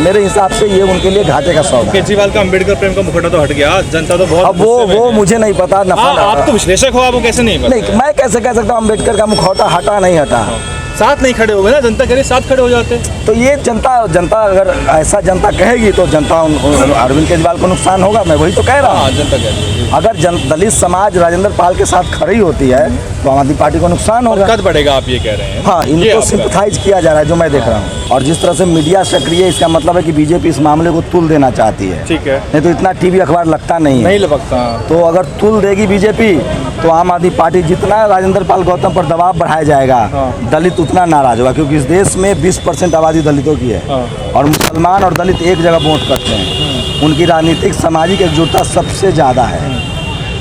मेरे हिसाब से ये उनके लिए घाटे का सौदा है। केजरीवाल का अम्बेडकर प्रेम का मुखौटा तो हट गया, जनता तो बहुत अब वो मुझे नहीं पता। आप तो विश्लेषक हो, आपको कैसे नहीं पता? नहीं, मैं कैसे कह सकता हूँ अम्बेडकर का मुखौटा हटा नहीं हटा। साथ नहीं खड़े हो गए ना, जनता कह रही साथ खड़े हो जाते। तो ये जनता अगर ऐसा जनता कहेगी तो जनता अरविंद केजरीवाल को नुकसान होगा। मैं वही तो कह रहा हूँ। जनता कह रही है अगर दलित समाज राजेंद्र पाल के साथ खड़ी होती है तो आम आदमी पार्टी को नुकसान होगा। कद बढ़ेगा, आप ये कह रहे हैं? हाँ, इनको सिंपथाइज किया जा रहा है, जो मैं देख रहा हूँ। और जिस तरह से मीडिया सक्रिय, इसका मतलब है कि बीजेपी इस मामले को तुल देना चाहती है। ठीक है, नहीं तो इतना टीवी अखबार लगता नहीं लगता। तो अगर तुल देगी बीजेपी तो आम आदमी पार्टी, जितना राजेंद्र पाल गौतम पर दबाव बढ़ाया जाएगा, दलित उतना नाराज होगा। क्योंकि इस देश में 20% आबादी दलितों की है और मुसलमान और दलित एक जगह वोट करते हैं। उनकी राजनीतिक सामाजिक एकजुटता सबसे ज़्यादा है।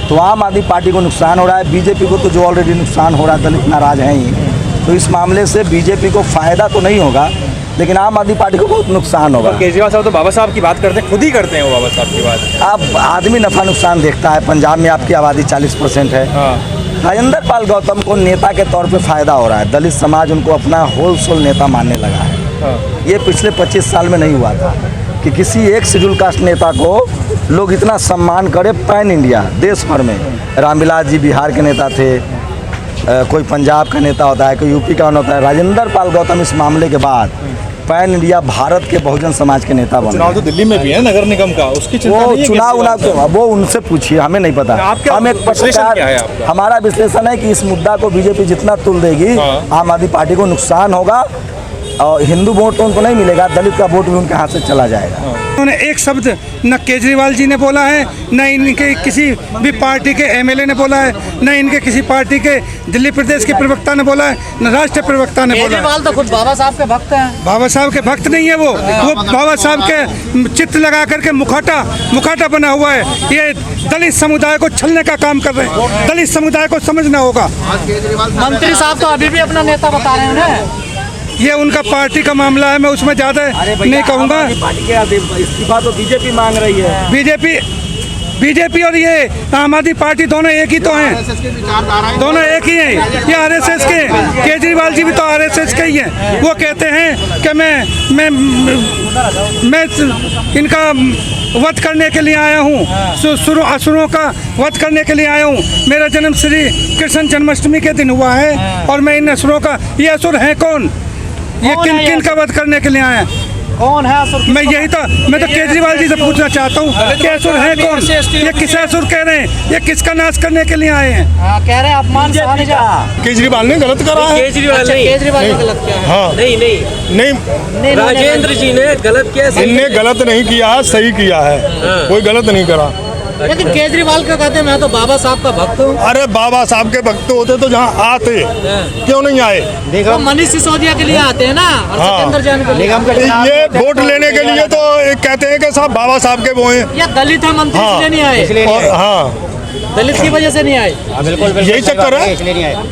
तो आम आदमी पार्टी को नुकसान हो रहा है, बीजेपी को तो जो ऑलरेडी नुकसान हो रहा है, दलित नाराज हैं ही। तो इस मामले से बीजेपी को फ़ायदा तो नहीं होगा, लेकिन आम आदमी पार्टी को बहुत नुकसान होगा। केजरीवाल साहब तो बाबा साहब की बात करते हैं, खुद ही करते हैं वो बाबा साहब की बात। अब आदमी नफा नुकसान देखता है। पंजाब में आपकी आबादी 40% है। राजेंद्र पाल गौतम को नेता के तौर पे फ़ायदा हो रहा है। दलित समाज उनको अपना होलसेल नेता मानने लगा है। ये पिछले 25 साल में नहीं हुआ था कि किसी एक शेड्यूल कास्ट नेता को लोग इतना सम्मान करे। पैन इंडिया देश भर में रामविलास जी बिहार के नेता थे, कोई पंजाब का नेता होता है, कोई यूपी का होता है। राजेंद्र पाल गौतम इस मामले के बाद पैन इंडिया भारत के बहुजन समाज के नेता बने। चुनाव तो दिल्ली में भी है नगर निगम का, उसकी चिंता वो नहीं है? चुनाव वो उनसे पूछिए, हमें नहीं पता। हम एक पत्रकार, हमारा विश्लेषण है कि इस मुद्दा को बीजेपी जितना तुल देगी आम आदमी पार्टी को नुकसान होगा और हिंदू वोट तो उनको नहीं मिलेगा, दलित का वोट भी उनके हाथ से चला जाएगा। उन्होंने एक शब्द न केजरीवाल जी ने बोला है, न इनके किसी भी पार्टी के एमएलए ने बोला है, न इनके किसी पार्टी के दिल्ली प्रदेश के प्रवक्ता ने बोला है, न राष्ट्रीय प्रवक्ता ने बोला है। केजरीवाल तो खुद बाबा साहब के भक्त हैं। बाबा साहब के भक्त नहीं है वो बाबा साहब के चित्र लगा करके मुखौटा बना हुआ है। ये दलित समुदाय को छलने का काम कर रहे हैं। दलित समुदाय को समझना होगा। मंत्री साहब तो अभी भी अपना नेता बता रहे हैं ना। ये उनका पार्टी का मामला है, मैं उसमें ज़्यादा नहीं कहूँगा। इस्तीफा तो बीजेपी मांग रही है। बीजेपी और ये आम आदमी पार्टी दोनों एक ही तो हैं, दोनों एक ही हैं। ये आरएसएस के, केजरीवाल जी भी तो आरएसएस के ही हैं। वो कहते हैं कि मैं इनका वध करने के लिए आया हूँ, असुरों का वध करने के लिए आया हूँ। मेरा जन्म श्री कृष्ण जन्माष्टमी के दिन हुआ है और मैं इन असुरों का, ये असुर हैं कौन? ये किन का वध करने के लिए आए हैं? कौन है असुर? मैं तो केजरीवाल जी से पूछना चाहता हूँ कि असुर है कौन? ये किस असुर कह रहे हैं? ये किसका नाश करने के लिए आए हैं? कह रहे हैं अपमान। केजरीवाल ने गलत करा है। केजरीवाल ने गलत किया है। हाँ, नहीं, राजेंद्र जी ने गलत किया। इनने गलत नहीं किया है, सही किया है। कोई गलत नहीं करा। लेकिन केजरीवाल का कहते हैं मैं तो बाबा साहब का भक्त हूँ। अरे बाबा साहब के भक्त होते तो जहाँ आते, क्यों नहीं आए? देखो मनीष सिसोदिया के लिए आते हैं ना, और सत्येंद्र जैन के लिए। ये वोट लेने के लिए तो कहते हैं कि साहब बाबा साहब के वो हैं। या दलित है मंत्री इसलिए नहीं आए। हाँ, दलित की वजह से नहीं आए। बिल्कुल यही चक्कर है,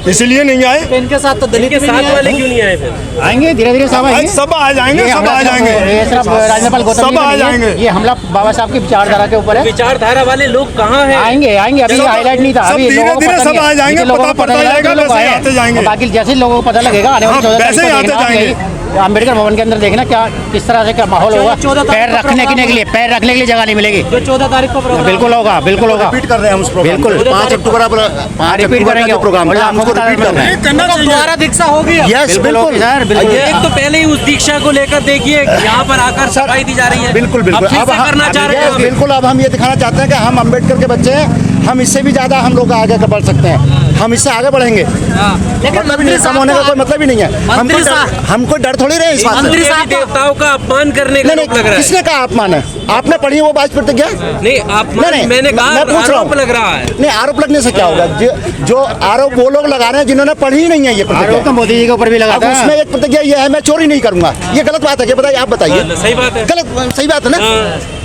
इसलिए नहीं आए। तो इनके साथ तो दलित के साथ वाले क्यों नहीं आए? फिर आएंगे धीरे धीरे सब आएंगे, सब आ जाएंगे, सब आ जाएंगे। राजेंद्र पाल गौतम सब आ जाएंगे। ये हमला बाबा साहब की विचारधारा के ऊपर है। विचारधारा वाले लोग कहाँ हैं? आएंगे अभी हाईलाइट नहीं था। अभी धीरे धीरे सब आ जाएंगे, पता पड़ता जाएगा, वैसे आते जाएंगे। बाकी जैसे लोगों को पता लगेगा आने वाले 14 तारीख को देखना, अम्बेडकर भवन के अंदर देखना क्या किस तरह से क्या माहौल होगा। पैर रखने के लिए जगह नहीं मिलेगी। जो 14 तारीख को बिल्कुल होगा। रिपीट कर रहे हैं हम उस प्रोग्राम को। 5 अक्टूबर रिपीट करेंगे प्रोग्राम हमको रिपीट कर रहे हैं। दोबारा दीक्षा होगी। यस बिल्कुल सर, बिल्कुल। एक तो पहले ही उस दीक्षा को लेकर देखिए यहाँ पर आकर सफाई दी जा रही है। बिल्कुल अब करना चाह रहे हैं। बिल्कुल, अब हम ये दिखाना चाहते हैं कि हम अम्बेडकर के बच्चे हैं। हम इससे भी ज्यादा हम लोग आगे बढ़ सकते हैं। हम इससे आगे बढ़ेंगे। मतलब नहीं, कम होने का कोई मतलब ही नहीं है। हमको डर थोड़ी रहे इस बात से। देवताओं का अपमान करने का लग रहा है। किसने कहा अपमान है? आपने पढ़ी वो बात प्रतिज्ञा? नहीं, मैंने कहा आरोप लग रहा है। नहीं, आरोप लगने से क्या होगा? जो आरोप वो लोग लगा रहे हैं जिन्होंने पढ़ी ही नहीं है ये प्रतिज्ञा। तो मोदी जी के ऊपर भी लगा था। उसमें एक प्रतिज्ञा ये है, मैं चोरी नहीं करूंगा। ये गलत बात है क्या? बताइए, आप बताइए। सही बात है। गलत, सही बात है ना?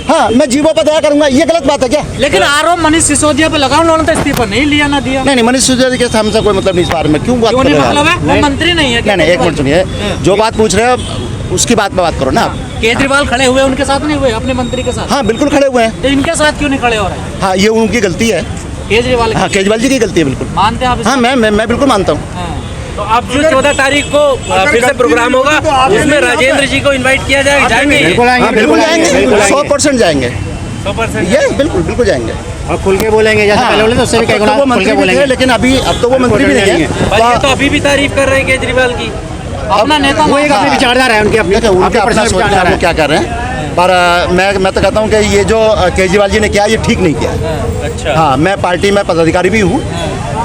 हाँ, मैं जीवों पर दया करूंगा, ये गलत बात है क्या? लेकिन आरोप मनीष सिसोदिया पे लगा, उन्होंने तो इस्तीफा नहीं लिया ना दिया। नहीं, मनीष सिसोदिया के हमसे कोई मतलब नहीं इस बारे में। क्यों बात कर रहे मतलब है? वो मंत्री नहीं है। नहीं, एक मिनट सुनिए। जो बात पूछ रहे हैं उसकी बात पे बात करो ना आप। केजरीवाल खड़े हुए उनके साथ नहीं हुए, अपने मंत्री के साथ? हाँ बिल्कुल खड़े हुए हैं। तो इनके साथ क्यों नहीं खड़े हो रहे? हाँ, ये उनकी गलती है। केजरीवाल? हाँ, केजरीवाल जी की गलती है बिल्कुल। मानते हैं आप? हाँ, मैं बिल्कुल मानता हूँ। तो अब जो 14 तारीख को फिर से प्रोग्राम होगा उसमें राजेंद्र जी को इनवाइट किया जाएगा, जाएंगे? बिल्कुल आएंगे, बिल्कुल जाएंगे, 100% जाएंगे। 100% ये बिल्कुल जाएंगे। और खुल के बोलेंगे, जैसे पहले बोले तो उससे भी कई गुना खुल के बोलेंगे। लेकिन अभी अब तो वो मंत्री भी नहीं है। पर ये तो अभी भी तारीफ कर रहे हैं केजरीवाल की। अपना नेता वो एक अपने विचारधारा है उनके, अपने देखो उनके अपना पर्सनल सोचना है विचारधारा वो है। क्या कर रहे हैं। पर मैं तो कहता हूँ कि ये जो केजरीवाल जी ने किया ये ठीक नहीं किया। अच्छा। हाँ, मैं पार्टी में पदाधिकारी भी हूँ,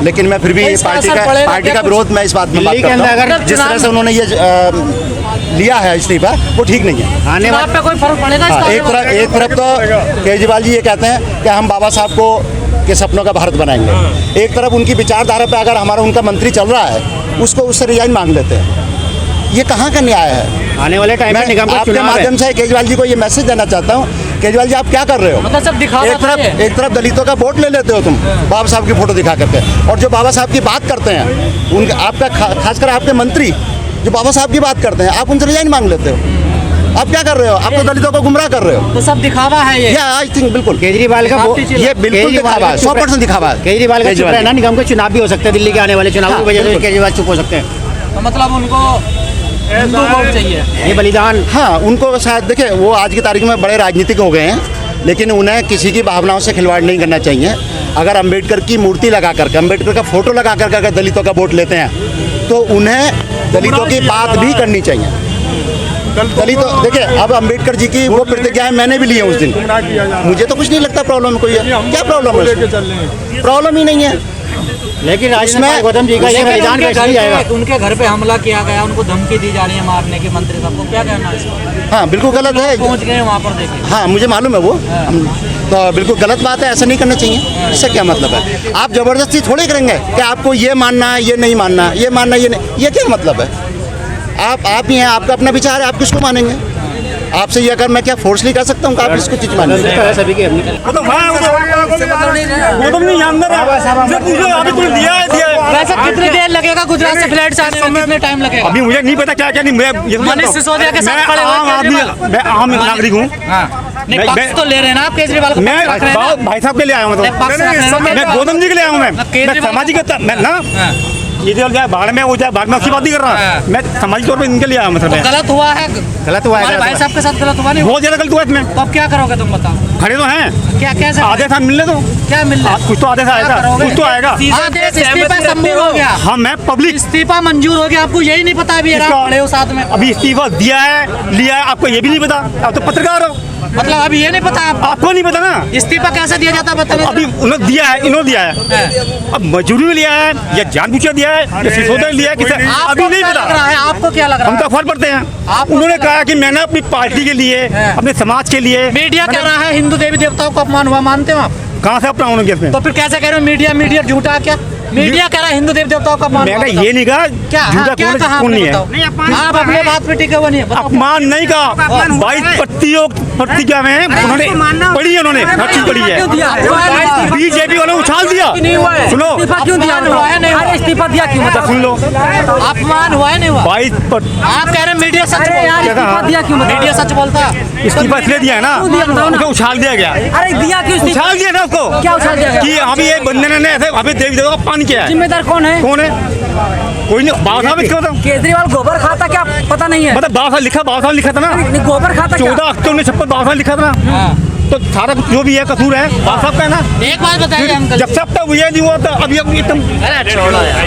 लेकिन मैं फिर भी इसका पार्टी असर का पड़ेगा क्या विरोध मैं इस बात में बात दिल्ली के करता अंदर हूँ। अगर जिस तरह से उन्होंने ये लिया है इस्तीफा, वो ठीक नहीं है। आने चुनाव वाले पे कोई फर्क पड़ेगा हाँ, इसका? एक तरफ तो केजरीवाल जी ये कहते हैं कि हम बाबा साहब को के सपनों का भारत बनाएंगे। एक तरफ उनकी विचारधारा पे अगर हमारा उनका मंत्री चल रहा है, उसको उससे रिजाइन मांग लेते हैं। ये कहाँ का न्याय है? आने वाले टाइम में मैं निगम का आपके चुनाव है। माध्यम से केजरीवाल जी को ये मैसेज देना चाहता हूँ, केजरीवाल जी आप क्या कर रहे हो? मतलब सब दिखावा था ये। एक तरफ दलितों का वोट ले लेते हो तुम बाबा साहब की फोटो दिखा करके, और जो बाबा साहब की बात करते हैं उनके आपका खासकर आपके मंत्री जो बाबा साहब की बात करते हैं, आप उनसे रिजाइन मांग लेते हो। आप क्या कर रहे हो? आप तो दलितों को गुमराह कर रहे हो। तो सब दिखावा है ये। आई थिंक बिल्कुल केजरीवाल का ये बिल्कुल दिखावा है, 100% दिखावा है। केजरीवाल का चुप रहना, निगम के चुनाव भी हो सकते हैं दिल्ली के आने वाले चुनाव की वजह से केजरीवाल चुप हो सकते हैं। तो मतलब उनको हिंदू वोट चाहिए। ये बलिदान हाँ, उनको शायद देखिए वो आज की तारीख में बड़े राजनीतिक हो गए हैं, लेकिन उन्हें किसी की भावनाओं से खिलवाड़ नहीं करना चाहिए। अगर अंबेडकर की मूर्ति लगा करके, अंबेडकर का फोटो लगा करके अगर दलितों का वोट लेते हैं, तो उन्हें दलितों की बात भी करनी चाहिए। दलितों देखिए, अब अंबेडकर जी की वो प्रतिज्ञाएं मैंने भी ली है उस दिन। मुझे तो कुछ नहीं लगता प्रॉब्लम कोई है। क्या प्रॉब्लम है? प्रॉब्लम ही नहीं है। लेकिन राजनाथ गौतम जी का ये बलिदान कैसे नहीं जाएगा? उनके घर पे हमला किया गया, उनको धमकी दी जा रही है मारने की मंत्री साहब को, क्या कहना है इसका? हाँ, बिल्कुल गलत है। पहुंच गए वहाँ पर, देखिए। हाँ, मुझे मालूम है वो। तो बिल्कुल गलत बात है, ऐसा नहीं करना चाहिए। इससे क्या मतलब है? आप जबरदस्ती थोड़े करेंगे कि आपको ये मानना है, ये नहीं मानना, ये मानना, ये नहीं, ये क्या मतलब है? आप ही हैं, आपका अपना विचार है, आप किसको मानेंगे? आपसे ये अगर मैं क्या फोर्सली कर सकता हूँ कि आप इसको चीज मानेंगे? सभी की अपनी वैसे कितनी देर लगेगा गुजरात से फ्लाइट से आने में? कितने टाइम लगेगा? अभी मुझे नहीं पता क्या क्या नहीं। मनीष सिसोदिया के साथ खड़े हुए आम आदमी, मैं आम नागरिक हूँ। नहीं, पक्ष तो ले रहे हैं ना आप केजरीवाल को? मैं पक्ष रख रहे हैं ना? भाई साहब के लिए आया हूँ। नहीं, पक्ष रख रहे हैं ना? मैं गौतम जी के लिए आया हूँ। मैं केजरीवाल सामाजिक मैं ना ये जो जाए बाढ़ में, वो जाए बाढ़ में, उसकी बात नहीं कर रहा। मैं सामाजिक तौर पर इनके लिए आया, मतलब गलत हुआ है। गलत हुआ हमारे भाई है। साहब के साथ गलत हुआ नहीं? बहुत ज्यादा गलत हुआ इसमें। तो अब क्या करोगे तुम, बताओ? खड़े तो हैं, क्या कैसे आदेश आप मिलने दो। क्या मिल रहा है? कुछ तो आदेश आएगा, कुछ तो आएगा। आदेश इस्तीफा मंजूर हो गया। हाँ, मैं पब्लिक इस्तीफा मंजूर हो गया, आपको यही नहीं पता? अभी आप खड़े हो साथ में, अभी इस्तीफा दिया है, लिया है, आपको ये भी नहीं पता? आप तो पत्रकार हो, मतलब अभी ये नहीं पता आपको? आपको नहीं पता ना? इस्तीफा कैसे दिया जाता है बताइए? अभी उन्होंने दिया है, इन्होंने दिया है। अब मजबूरी में लिया है या जानबूझकर दिया है या सिसोदिया ने लिया है, किसे अभी नहीं क्या लग पता। रहा है? आपको क्या लग रहा हम है? तो अखबार पढ़ते हैं। आपको उन्होंने क्या कहा कि मैंने अपनी पार्टी के लिए, अपने समाज के लिए। मीडिया कह रहा है हिंदू देवी देवताओं को अपमान हुआ, मानते हो आप? कहाँ से अपना उन्होंने इसमें? तो फिर कैसे कह रहे हो मीडिया झूठा है क्या? मीडिया कह रहा है हिंदू देवी देवताओं का अपमान हुआ, मैंने बताओ। ये नहीं कहा क्या झूठा क्या कौन कहा कौन नहीं है। आप अपने बात पे टिके हुए नहीं है, बताओ। अपमान नहीं कहा, 22 प्रतिज्ञा में उन्होंने पढ़ी है, उन्होंने हर चीज पढ़ी है। बीजेपी वालों ने उछाल दिया। सुनो, इस्तीफा क्यों दिया? हुआ है नहीं हुआ? इस्तीफा दिया क्यों? अच्छा सुन लो, अपमान हुआ है नहीं हुआ? 22 आप कह रहे हैं मीडिया सच बोलता है। इस्तीफा दिया क्यों? मीडिया सच बोलता है। इस्तीफा इसलिए दिया है ना, उनको उछाल दिया गया। अरे दिया क्यों? उछाल दिया ना उसको। क्या उछाल दिया गया? कि अभी ये बंदे ने ऐसे अभी देवी देवता का अपमान किया है। जिम्मेदार कौन है? कौन है? कोई नहीं। बाबा साहब इसका मतलब केजरीवाल गोबर खाता क्या पता नहीं है? बाबा साहब लिखा था ना, गोबर खाता 14 अक्टूबर 1956 बाबा साहब लिखा था ना। तो सारा कुछ जो भी है कसूर है बाबा साहब का है ना। एक बात बताइए अंकल, जब से अब तक ये नहीं हुआ था, अभी एकदम अरे छोड़ो यार।